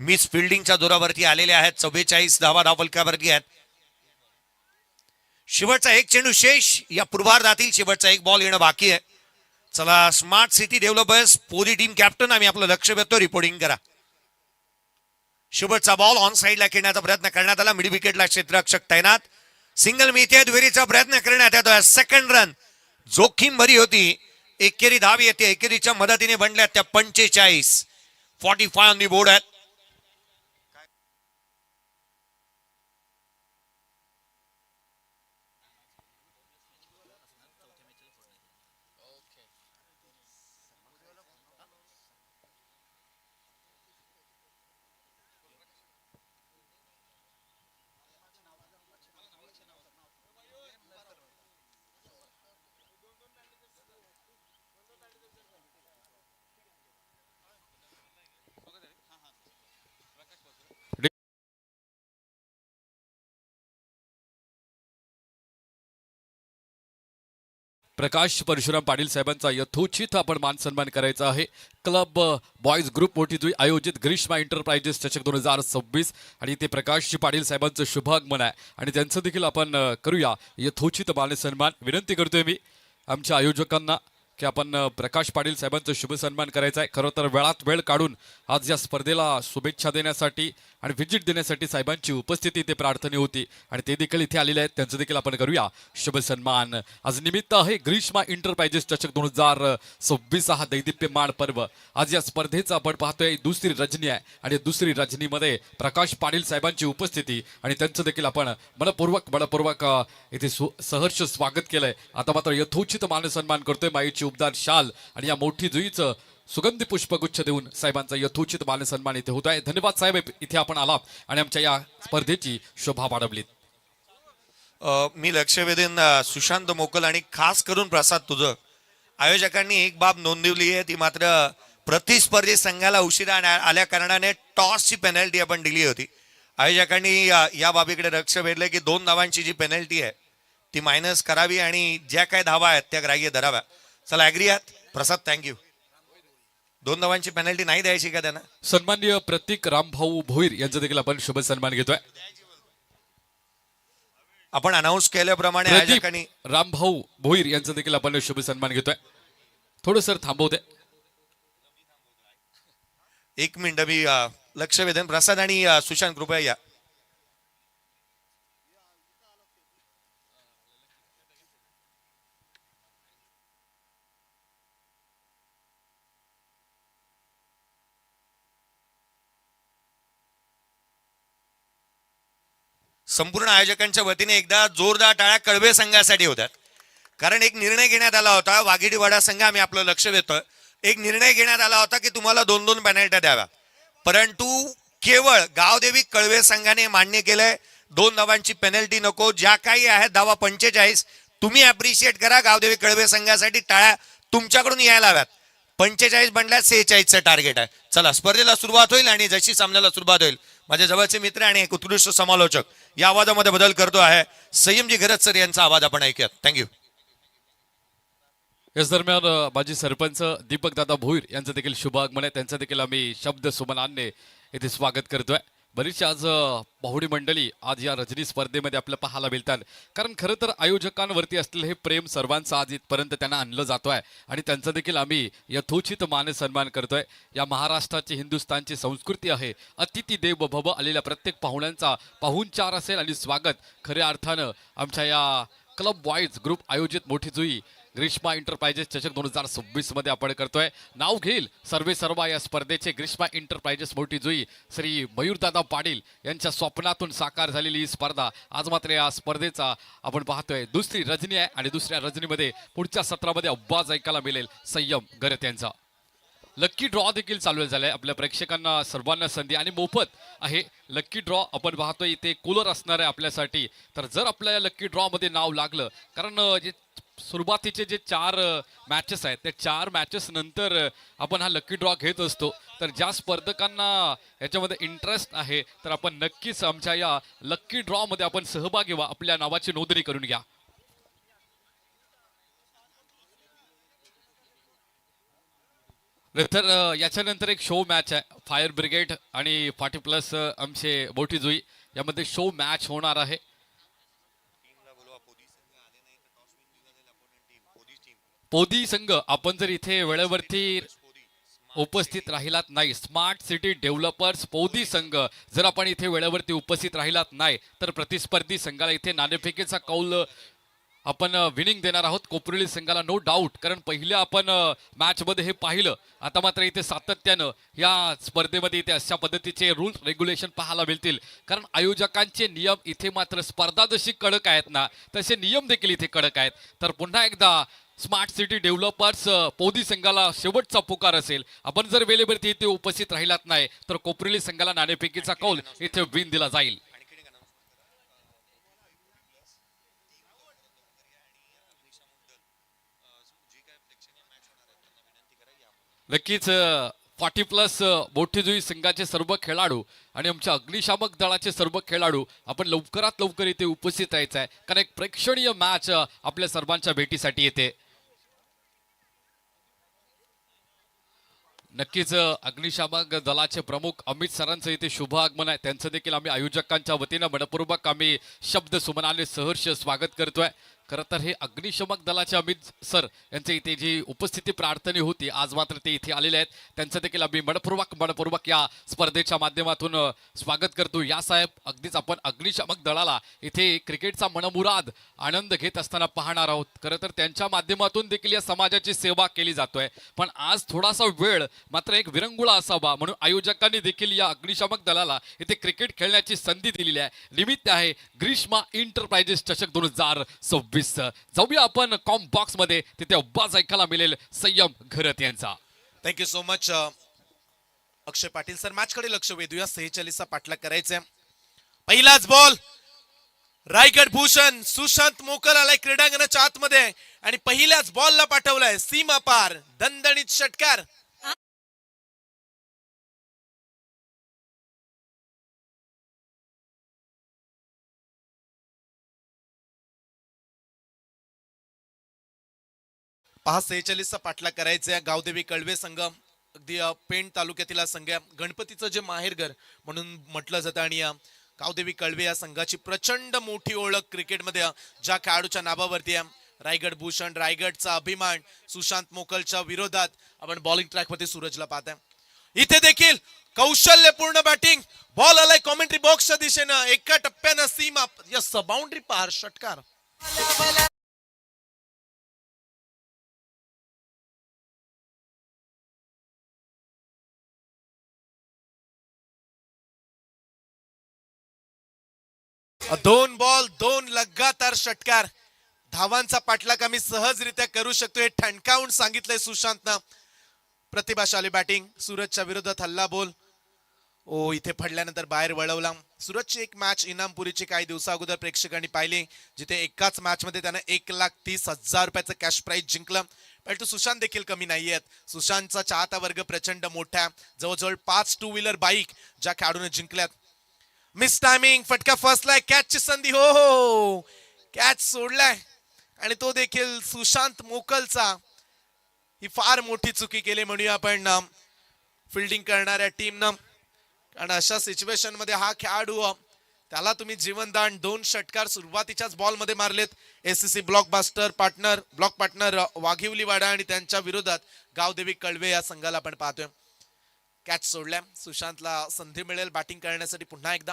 मिस फिल्डिंगच्या जोरावरती आलेले आहेत. 44 धावा धावफलकावरती आहेत. शेवटचा एक चेंडू शेष. या पूर्वार्धातील शेवटचा एक बॉल येणं बाकी आहे. चला स्मार्ट सिटी डेव्हलपर्स पोरी टीम कॅप्टन आम्ही आपलं लक्ष देतो, रिपोर्टिंग करा. शेवटचा बॉल ऑन साइडला खेळण्याचा प्रयत्न करण्यात आला. मिड विकेटला क्षेत्ररक्षक तैनात. सिंगल मिळते. दुहेरीचा प्रयत्न करण्यात येतोय. सेकंड रन जोखीम भरी होती. एकेरी धाव येते. एकेरीच्या मदतीने बनल्या त्या 45. 45 ऑन दी बोर्ड आहेत. प्रकाश परशुराम पाटील साहेबांचा यथोचित आपण मान सन्मान करायचा आहे. क्लब बॉयज ग्रुप मोठी जुई आयोजित ग्रीष्मा एंटरप्राइजेस चषक 2026 आणि ते प्रकाश पाटील साहेबांचं शुभागमन आहे आणि त्यांचं देखील आपण करूया यथोचित मान सन्मान. विनंती करतोय मी आमच्या आयोजकांना की आपण प्रकाश पाटील साहेबांचं शुभ सन्मान करायचा आहे. खरं तर वेळात वेळ काढून आज या स्पर्धेला शुभेच्छा देण्यासाठी आणि व्हिजिट देण्यासाठी साहेबांची उपस्थिती इथे प्रार्थनीय होती आणि ते देखील इथे आलेले आहेत. त्यांचं देखील आपण करूया शुभ सन्मान. आज निमित्त आहे ग्रीष्मा एंटरप्राइजेस चषक 2026 हा दैदिप्यमान पर्व. आज या स्पर्धेचं आपण पाहतोय दुसरी रजनी आहे आणि दुसरी रजनीमध्ये प्रकाश पाटील साहेबांची उपस्थिती आणि त्यांचं देखील आपण मनपूर्वक इथे सहर्ष स्वागत केलंय. आता मात्र यथोचित मान सन्मान करतोय. माईची उबदार शाल आणि या मोठी जुईचं सुगंधी पुष्पगुच्छ देऊन साहेबांचा यथोचित मान सन्मान इथे होत आहे. धन्यवाद साहेब, इथे आपण आलात आणि आमच्या या स्पर्धेची शोभा वाढवलीत. मी लक्ष वेधेन सुशांत मोकल आणि खास करून प्रसाद तुझं आयोजकांनी एक बाब नोंदवली आहे, ती मात्र प्रतिस्पर्धी संघाला उशिरा आल्या कारणाने टॉसची पेनल्टी आपण दिली होती. आयोजकांनी या बाबीकडे लक्ष वेधलं की 2 धावांची जी पेनल्टी आहे ती मायनस करावी आणि ज्या काय धावा आहेत त्या ग्राह्य धराव्या. चला ॲग्री आहात प्रसाद? थँक्यू. 2 धावांची पेनल्टी नाही द्यायची का त्यांना? सन्माननीय प्रतीक रामभाऊ भोईर यांचा देखील आपण शुभ सन्मान घेतोय. आपण अनाऊन्स केल्याप्रमाणे प्रदीप आयोजकांनी रामभाऊ भोईर यांचा देखील आपण शुभ सन्मान घेतोय. थोडं सर थांबवते. 1 मिनिट मी लक्ष वेधन. प्रसाद आणि सुशांत कृपया या. संपूर्ण आयोजकांच्या वतीने एकदा जोरदार टाळ्या कळवे संघासाठी होत्यात. कारण एक निर्णय घेण्यात आला होता, वाघिडीवाडा संघ आम्ही आपलं लक्ष देतोय, एक निर्णय घेण्यात आला होता की तुम्हाला 2-2 पेनल्ट्या द्याव्या, परंतु केवळ गावदेवी कळवे संघाने मान्य केलंय 2 धावांची पेनल्टी नको. ज्या काही आहेत धावा 45 तुम्ही अप्रिशिएट करा. गावदेवी कळवे संघासाठी टाळ्या तुमच्याकडून यायला हव्यात. 45 बनल्यात 46चं टार्गेट आहे. चला स्पर्धेला सुरुवात होईल आणि जशी सामन्याला सुरुवात होईल माझे जवळचे मित्र आणि एक उत्कृष्ट समालोचक या आवाजामध्ये बदल करतो आहे संयमजी घरत सर यांचा आवाज आपण ऐकूयात. थँक्यू. याच दरम्यान माजी सरपंच दीपक दादा भोईर यांचं देखील शुभागमन आहे. त्यांचं देखील आम्ही शब्द सुमनाने इथे स्वागत करतोय. बरीचशी आज बहुडी मंडळी आज या रजनी स्पर्धेमध्ये आपल्याला पाहायला मिळतात. कारण खरं तर आयोजकांवरती असलेलं हे प्रेम सर्वांचं आज इथपर्यंत त्यांना आणलं जातो आहे आणि त्यांचा देखील आम्ही यथोचित मान सन्मान करतोय. या महाराष्ट्राची हिंदुस्थानची संस्कृती आहे अतिथी देव भव. आलेल्या प्रत्येक पाहुण्यांचा पाहुणचार असेल आणि स्वागत खऱ्या अर्थानं आमच्या या क्लब बॉयज ग्रुप आयोजित मोठी जुई ग्रीष्मा एंटरप्राइजेस चषक 2026 मध्ये आपण करतोय. नाव घेईल सर्वा या स्पर्धेचे ग्रीष्मा एंटरप्राइजेस मोठी जुई श्री मयूरदादा पाटील यांच्या स्वप्नातून साकार झालेली ही स्पर्धा. आज मात्र या स्पर्धेचा आपण पाहतोय दुसरी रजनी आहे आणि दुसऱ्या रजनीमध्ये पुढच्या सत्रामध्ये आवाज ऐकायला मिळेल संयम गरत यांचा. लक्की ड्रॉ देखील चालू झालाय. आपल्या प्रेक्षकांना सर्वांना संधी आणि मोफत आहे लक्की ड्रॉ. आपण पाहतोय इथे कूलर असणार आहे आपल्यासाठी. तर जर आपल्या लक्की ड्रॉ मध्ये नाव लागलं, कारण जे सुरुवातीचे जे 4 मॅचेस आहेत त्या 4 मॅचेस नंतर आपण हा लक्की ड्रॉ घेत असतो. तर ज्या स्पर्धकांना याच्यामध्ये इंटरेस्ट आहे तर आपण नक्कीच आमच्या या लक्की ड्रॉ मध्ये आपण सहभागी व्हा. आपल्या नावाची नोंदणी करून घ्या. तर याच्यानंतर एक शो मॅच आहे फायर ब्रिगेड आणि 40+ आमचे मोठी जुई यामध्ये शो मॅच होणार आहे. पोदी संघ आपण जर इथे वेळेवरती उपस्थित राहिलात नाही, स्मार्ट सिटी डेव्हलपर्स पोदी संघ जर आपण इथे वेळेवरती उपस्थित राहिलात नाही तर प्रतिस्पर्धी संघाला इथे नाणेफेकीचा कौल आपण विनिंग देणार आहोत कोपरली संघाला, नो डाऊट. कारण पहिल्या आपण मॅच मध्ये हे पाहिलं. आता मात्र इथे सातत्यानं या स्पर्धेमध्ये इथे अशा पद्धतीचे रूल्स रेग्युलेशन पाहायला मिळतील. कारण आयोजकांचे नियम इथे मात्र स्पर्धा जशी कडक आहेत ना तसे नियम देखील इथे कडक आहेत. तर पुन्हा एकदा स्मार्ट सिटी डेव्हलपर्स पोदी संघाला शेवटचा पुकार असेल. आपण जर वेळेवरती इथे उपस्थित राहिलात नाही तर कोपरली संघाला नाणेफेकीचा कौल इथे विन दिला जाईल. नक्कीच 40+ मोठी जुई संघाचे सर्व खेळाडू आणि आमच्या अग्निशामक दलाचे सर्व खेळाडू आपण लवकरात लवकर इथे उपस्थित राहायचं आहे. कारण एक प्रेक्षणीय मॅच आपल्या सर्वांच्या भेटीसाठी येते. नक्कीच अग्निशामक दलाचे प्रमुख अमित सरांचं इथे शुभ आगमन आहे. त्यांचं देखील आम्ही आयोजकांच्या वतीनं मनपूर्वक आम्ही शब्द सुमनाने सहर्ष स्वागत करतोय. खरं तर हे अग्निशमक दलाचे अमित सर यांचे इथे जी उपस्थिती प्रार्थना होती, आज मात्र ते इथे आलेले आहेत. त्यांचं देखील आम्ही मनपूर्वक या स्पर्धेच्या माध्यमातून स्वागत करतो. या साहेब, अगदीच आपण अग्निशमक दलाला इथे क्रिकेटचा मनमुराद आनंद घेत असताना पाहणार आहोत. खरं तर त्यांच्या माध्यमातून देखील या समाजाची सेवा केली जातोय. पण आज थोडासा वेळ मात्र एक विरंगुळा असावा म्हणून आयोजकांनी देखील या अग्निशामक दलाला इथे क्रिकेट खेळण्याची संधी दिलेली आहे. निमित्त आहे ग्रीष्मा इंटरप्राइजेस चषक 2026. जाऊया आपण कॉम बॉक्स मध्ये, तिथे आवाज ऐकायला मिळेल संयम घरत यांचा. थँक्यू सो मच अक्षय पाटील सर. मॅच कडे लक्ष वेधूया. 46 पाठलाग करायचा. पहिलाच बॉल रायगड भूषण सुशांत मोकल आलाय क्रीडांगणाच्या आतमध्ये आणि पहिल्याच बॉलला पाठवलाय सीमा पार दणदणीत षटकार. पहा 46 पाठलाग करायचा. गावदेवी कळवे संघ अगदी पेण तालुक्यातील हा संघ आहे. गणपतीचं जे माहेरघर म्हणून म्हटलं जातं आणि गावदेवी कळवे या संघाची प्रचंड मोठी ओळख क्रिकेटमध्ये ज्या खेळाडूच्या नावावरती आहे. रायगड भूषण, रायगडचा अभिमान, सुशांत मोकलच्या विरोधात आपण बॉलिंग ट्रॅक वरती सूरजला पाहताय. इथे देखील कौशल्यपूर्ण बॅटिंग. बॉल आलाय कॉमेंट्री बॉक्सच्या दिशेनं. एका टप्प्यानं सीमा यस बाउंड्री पार षटकार. दोन बॉल दोन लगातार षटकार. धावांचा पाठलाग आम्ही सहजरित्या करू शकतो हे ठणकावून सांगितलंय सुशांतनं. प्रतिभाशाली बॅटिंग. सूरजच्या विरोधात हल्ला बोल. ओ इथे पडल्यानंतर बाहेर वळवला. सूरजची एक मॅच इनामपुरीची काही दिवसा अगोदर प्रेक्षकांनी पाहिली, जिथे एकाच मॅच मध्ये त्यानं 1,30,000 रुपयाचं कॅश प्राइज जिंकलं. परंतु सुशांत देखील कमी नाहीयेत. सुशांतचा चाहता वर्ग प्रचंड मोठा. जवळजवळ 5 टू व्हीलर बाईक ज्या खेळाडूने जिंकल्यात. Miss timing. फटका फसलाय. कॅचची संधी. हो कॅच सोडलाय आणि तो देखील सुशांत मोकलचा. ही फार मोठी चुकी केली म्हणूया आपण फिल्डिंग करणाऱ्या टीमनं. कारण अशा सिच्युएशन मध्ये हा खेळाडू, त्याला तुम्ही जीवनदान 2 षटकार सुरुवातीच्याच बॉल मध्ये मारलेत. एससीसी ब्लॉक पार्टनर वाघिवलीवाडा आणि त्यांच्या विरोधात गावदेवी कळवे या संघाला आपण पाहतोय. कॅच सोडल्या. सुशांतला संधी मिळेल बॅटिंग करण्यासाठी पुन्हा एकदा.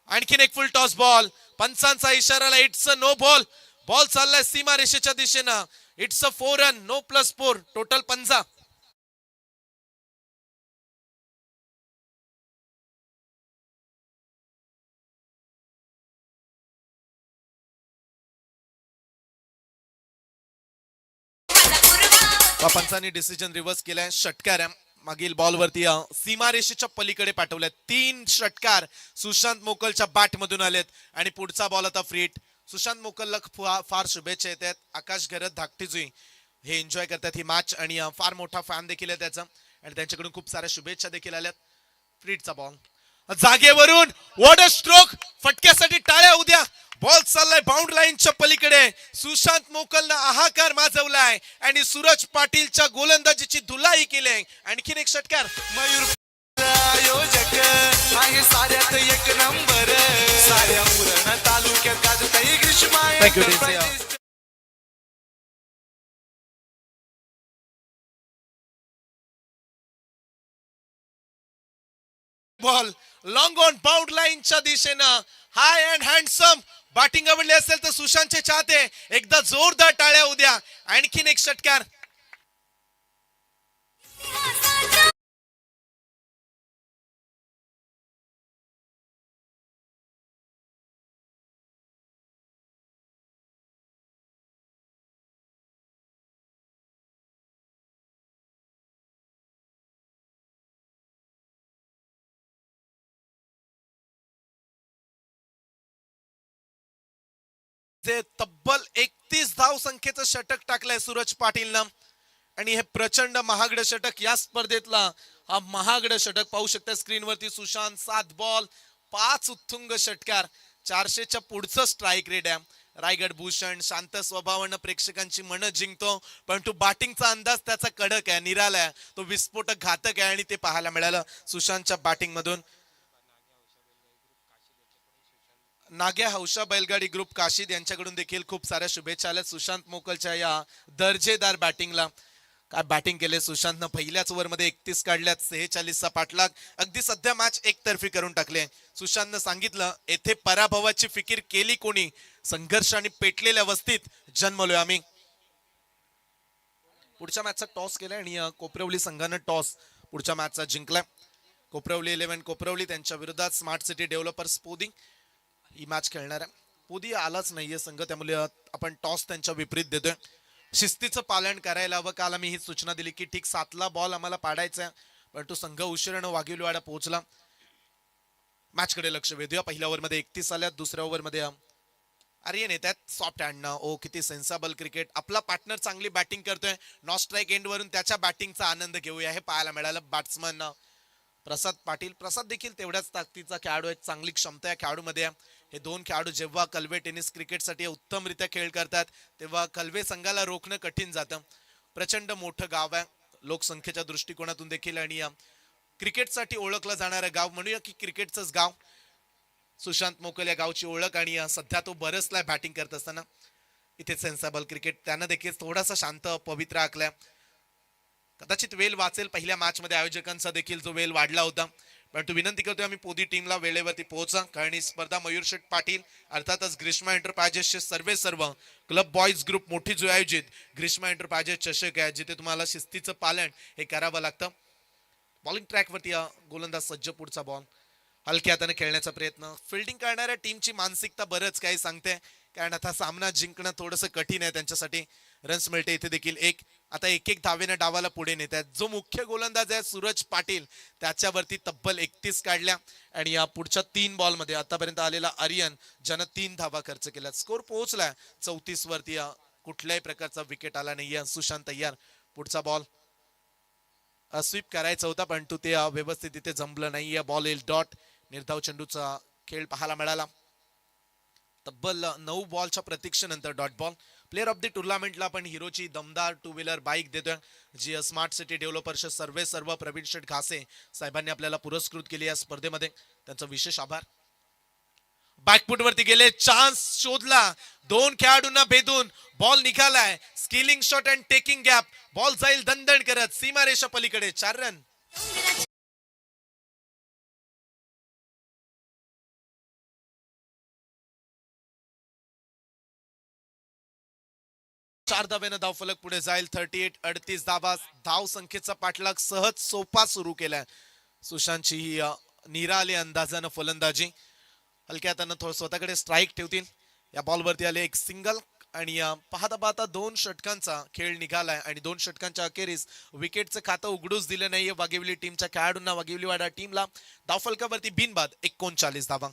आणखीन एक फुल टॉस बॉल. पंचांचा इशाराला it's a no ball. Ball चाललाय सीमा रेषेच्या दिशेनं. It's a 4 run. No +4 total 5. पंचांनी डिसिजन रिव्हर्स केलाय. षटकार मागील बॉलवरती सीमारेषेच्या पलीकडे पाठवल्यात. 3 षटकार सुशांत मोकलच्या बॅट मधून आलेत आणि पुढचा बॉल आता फ्री हिट. सुशांत मोकलला फार शुभेच्छा येतात. आकाश घरत धाकटीजुई हे एन्जॉय करतात ही मॅच आणि फार मोठा फॅन देखील आहे त्याचा आणि त्यांच्याकडून खूप साऱ्या शुभेच्छा देखील आल्यात. फ्री हिटचा बॉल जागेवरून वॉट अ स्ट्रोक. फटक्यासाठी टाळ्या उद्या. बॉल चाललाय बाउंड लाईनच्या पलीकडे. सुशांत मोकलनं हाहाकार माजवलाय आणि सूरज पाटीलच्या गोलंदाजीची धुलाई केली. आणखीन एक षटकार. मयूर आयोजक आहे साऱ्यात एक नंबर. साऱ्या मुरण तालुक्यात गाजतय Grishma enterprises. Ball long on bound लाईनच्या दिशेनं. हाय अँड हँडसम. बॅटिंग आवडली असेल तर सुशांतचे चाहते एकदा जोरदार टाळ्या उद्या. आणखीन एक षटकार. तब्बल 31 धाव संख्येचं षटक टाकलंय सूरज पाटीलनं आणि हे प्रचंड महागडं षटक. या स्पर्धेतला हा महागडं षटक पाहू शकता स्क्रीनवरती. सुशांत 7 बॉल 5 उत्तुंग षटकार. 400च्या पुढचं स्ट्राईक रेट आहे. रायगड भूषण शांत स्वभावानं प्रेक्षकांची मनं जिंकतो, परंतु बॅटिंगचा अंदाज त्याचा कडक आहे, निराला आहे, तो विस्फोटक घातक आहे आणि ते पाहायला मिळालं सुशांतच्या बॅटिंग मधून. नाग्या हौशा बैलगाडी ग्रुप काशीद यांच्याकडून देखील खूप साऱ्या शुभेच्छा आल्या सुशांत मोकलच्या या दर्जेदार बॅटिंगला. काय बॅटिंग केले सुशांतनं, पहिल्याच ओव्हरमध्ये 31 काढल्यात, 46चा पाठलाग, अगदी सध्या मॅच एकतर्फी करून टाकले. सुशांतनं सांगितलं येथे पराभवाची फिकीर केली कोणी, संघर्षाने पेटलेल्या वस्तीत जन्मलोय आम्ही. पुढच्या मॅचचा टॉस केलाय आणि कोपरवली संघानं टॉस पुढच्या मॅचचा जिंकलाय. कोपरवली 11 कोपरवली त्यांच्या विरोधात स्मार्ट सिटी डेव्हलपर्स पोदी ही मॅच खेळणार आहे. पोदी आलाच नाहीये संघ, त्यामुळे आपण टॉस त्यांच्या विपरीत देतोय. शिस्तीचं पालन करायला हवं. काल आम्ही ही सूचना दिली की ठीक 7ला बॉल आम्हाला पाडायचा आहे, परंतु संघ उशिरानं वाघिवलीवाडा पोहोचला. मॅचकडे लक्ष वेधूया. पहिल्या ओव्हरमध्ये 31 आल्यात, दुसऱ्या ओव्हरमध्ये आर्यन येतात सॉफ्ट हँडनं. ओ किती सेन्सेबल क्रिकेट, आपला पार्टनर चांगली बॅटिंग करतोय, नॉट स्ट्राईक एंड वरून त्याच्या बॅटिंगचा आनंद घेऊया हे पाहायला मिळालं. बॅट्समन प्रसाद पाटील, प्रसाद देखील तेवढ्याच ताकदीचा खेळाडू आहे, चांगली क्षमता या खेळाडूमध्ये आहे. हे दोन खेळाडू जेव्हा कलवे टेनिस क्रिकेटसाठी उत्तमरित्या खेळ करतात तेव्हा कलवे संघाला रोखणं कठीण जातं. प्रचंड मोठं गाव आहे लोकसंख्येच्या दृष्टिकोनातून देखील, आणि क्रिकेटसाठी ओळखलं जाणारं गाव, म्हणूया की क्रिकेटचंच गाव. सुशांत मोकल या गावची ओळख, आणि सध्या तो बरसलाय बॅटिंग करत असताना. इथे सेन्सेबल क्रिकेट त्यानं देखील थोडासा शांत पवित्र आखलाय. कदाचित वेल वाचेल पहिल्या मॅच मध्ये आयोजकांचा देखील जो वेल वाढला होता, परंतु विनंती करतोय आम्ही पोदी टीमला वेळेवरती पोहोचा, कारण ही स्पर्धा मयूर शेठ पाटील अर्थातच ग्रीष्मा एंटरप्राइजेसचे सर्व क्लब बॉईज ग्रुप मोठी जो आयोजित ग्रीष्मा एंटरप्राइजेस चषक आहे, जिथे तुम्हाला शिस्तीचं पालन हे करावं लागतं. बॉलिंग ट्रॅकवरती गोलंदाज सज्ज, पुढचा बॉल हलक्या हाताने खेळण्याचा प्रयत्न. फिल्डिंग करणाऱ्या टीमची मानसिकता बरंच काही सांगते, कारण आता सामना जिंकणं थोडंसं कठीण आहे त्यांच्यासाठी. रन्स मिळते इथे देखील एक, आता एक धावेने डावाला पुढे नेत आहेत. जो मुख्य गोलंदाज आहे सूरज पाटील, त्याच्यावरती तब्बल 31 काढल्या, आणि या पुढच्या 3 बॉलमध्ये आतापर्यंत आलेला आर्यन ज्यानं 3 धावा खर्च केल्या. स्कोर पोहोचलाय 34 वरती. कुठल्याही प्रकारचा विकेट आला नाहीये. सुशांत तयार, पुढचा बॉल स्वीप करायचा होता, परंतु ते व्यवस्थित इथे जमलं नाहीये. बॉल येईल डॉट. निर्धाव चेंडूचा खेळ पाहायला मिळाला. तब्बल 9 बॉलच्या प्रतीक्षेनंतर dot ball. Player of the टुर्नामेंटला आपण हिरोची दमदार 2 व्हीलर बाईक देतोय, जी स्मार्ट सिटी डेव्हलपर्सचे सर्व प्रवीण शेठ घासे साहेबांनी आपल्याला पुरस्कृत केली या स्पर्धेमध्ये. त्यांचा विशेष आभार. बॅकफुट वरती गेले, चान्स शोधला, 2 खेळाडूंना भेदून बॉल निघालाय. Skilling shot and taking gap. Ball जाईल दणदण करत सीमारेषा पलीकडे. 4 रन. 4 धावेनं धावफलक पुढे जाईल. 38 धावा. धाव संख्येचा पाठलाग सहज सोपा सुरू केलाय. सुशांतची ही निराली अंदाजानं फलंदाजी. हलक्या हातानं थोडं स्वतःकडे स्ट्राईक ठेवतील. या बॉलवरती आले एक सिंगल, आणि पाहता 2 षटकांचा खेळ निघालाय, आणि 2 षटकांच्या अखेरीस विकेटचं खातं उघडूच दिलं नाहीये वाघिवली टीमच्या खेळाडूंना, वाघिवलीवाडा टीमला. धावफलकावरती बिनबाद 39 धावा.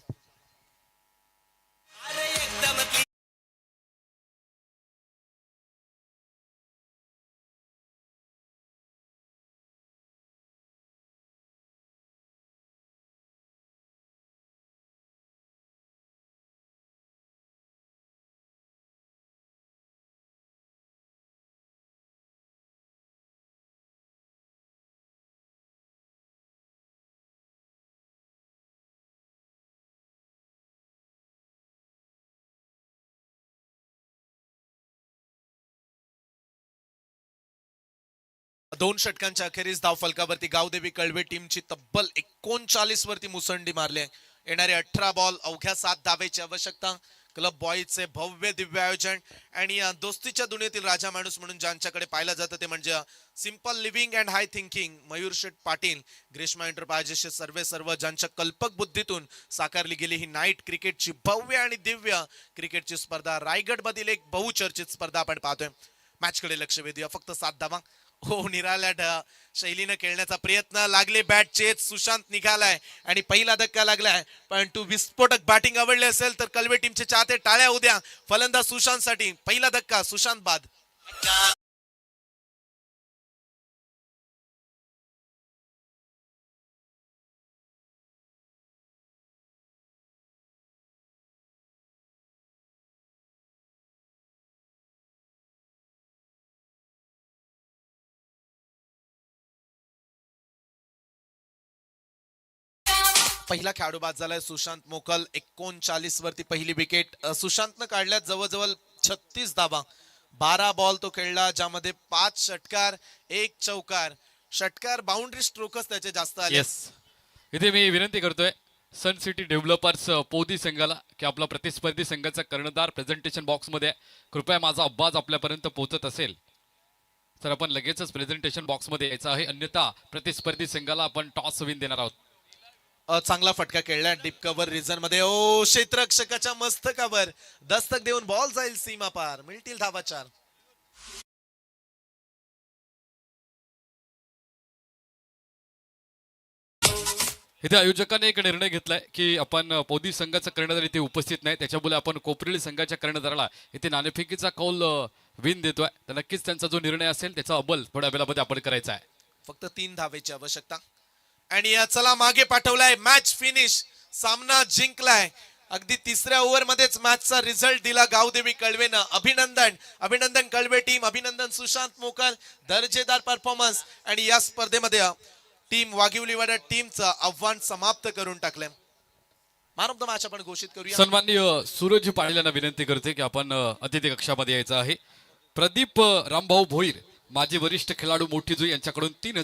दोन षटकांच्या अखेरीस धावफलकावरती गावदेवी कळवे टीमची तब्बल 39 वरती मुसंडी मारली. येणारे 18 बॉल, अवघ्या 7 धावेची आवश्यकता. क्लब बॉईजचे भव्य दिव्य आयोजन, आणि दोस्तीच्या दुनियेतील राजा माणूस म्हणून ज्यांच्याकडे पाहिलं जातं ते म्हणजे simple living and high thinking Mayur Sheth Patil, Grishma एंटरप्राइजेसचे सर्व ज्यांच्या कल्पक बुद्धीतून साकारली गेली ही नाईट क्रिकेटची भव्य आणि दिव्य क्रिकेटची स्पर्धा, रायगड मधील एक बहुचर्चित स्पर्धा आपण पाहतोय. मॅचकडे लक्ष वेधूया. फक्त 7 धावा. हो, निराळ्या शैलीनं खेळण्याचा प्रयत्न. लागले बॅट चेत. सुशांत निघालाय आणि पहिला धक्का लागलाय, परंतु विस्फोटक बॅटिंग आवडली असेल तर कलवे टीमचे चाहते टाळ्या उद्या. फलंदाज सुशांतसाठी पहिला धक्का, सुशांत बाद. पहिला खेळाडू बाद झालाय सुशांत मोकल. 39 वरती पहिली विकेट सुशांतनं काढल्या. जवळजवळ 36 धावा. 12 बॉल तो खेळला, ज्यामध्ये 5 षटकार 1 चौकार. षटकार बाउंड्री स्ट्रोकच त्याचे जास्त आले. येस, इथे मी विनंती करतोय सन सिटी डेव्हलपर्स पोदी संघाला की आपला प्रतिस्पर्धी संघाचा कर्णधार प्रेझेंटेशन बॉक्समध्ये आहे. कृपया माझा आवाज आपल्यापर्यंत पोहोचत असेल तर आपण लगेचच प्रेझेंटेशन बॉक्समध्ये यायचं आहे, अन्यथा प्रतिस्पर्धी संघाला आपण टॉस विन देणार आहोत. चांगला फटका खेळला डीप कव्हर रिझन मध्ये. ओ, क्षेत्ररक्षकाच्या मस्तकावर दस्तक देऊन बॉल जाईल सीमा पार. मिळतील धावा 4. इथे आयोजकांनी एक निर्णय घेतलाय की आपण पोदी संघाचा कर्णधार इथे उपस्थित नाही, त्याच्यामुळे आपण कोपरेली संघाच्या कर्णधाराला इथे नाणेफेकीचा कौल विन देतोय. तर नक्कीच त्यांचा जो निर्णय असेल त्याचा अमल थोड्या वेळामध्ये आपण करायचा आहे. फक्त 3 धावेची आवश्यकता आणि या चला मागे पाठवलाय. मॅच फिनिश, सामना जिंकलाय. अगदी 3ऱ्या ओव्हर मध्येच मॅचचा रिझल्ट दिला गावदेवी कळवेनं. अभिनंदन, अभिनंदन कळवे टीम, अभिनंदन सुशांत मोकल. दर्जेदार परफॉर्मन्स आणि या स्पर्धेमध्ये टीम वाघिवलीवाडा टीमचं आव्हान समाप्त करून टाकलंय. मॅन ऑफ द मॅच आपण घोषित करूया. सन्माननीय सूरज पाटील यांना विनंती करते की आपण अतिथी कक्षामध्ये यायचं आहे. प्रदीप रामभाऊ भोईर, माजी वरिष्ठ खेळाडू मोठी जुई यांच्याकडून 3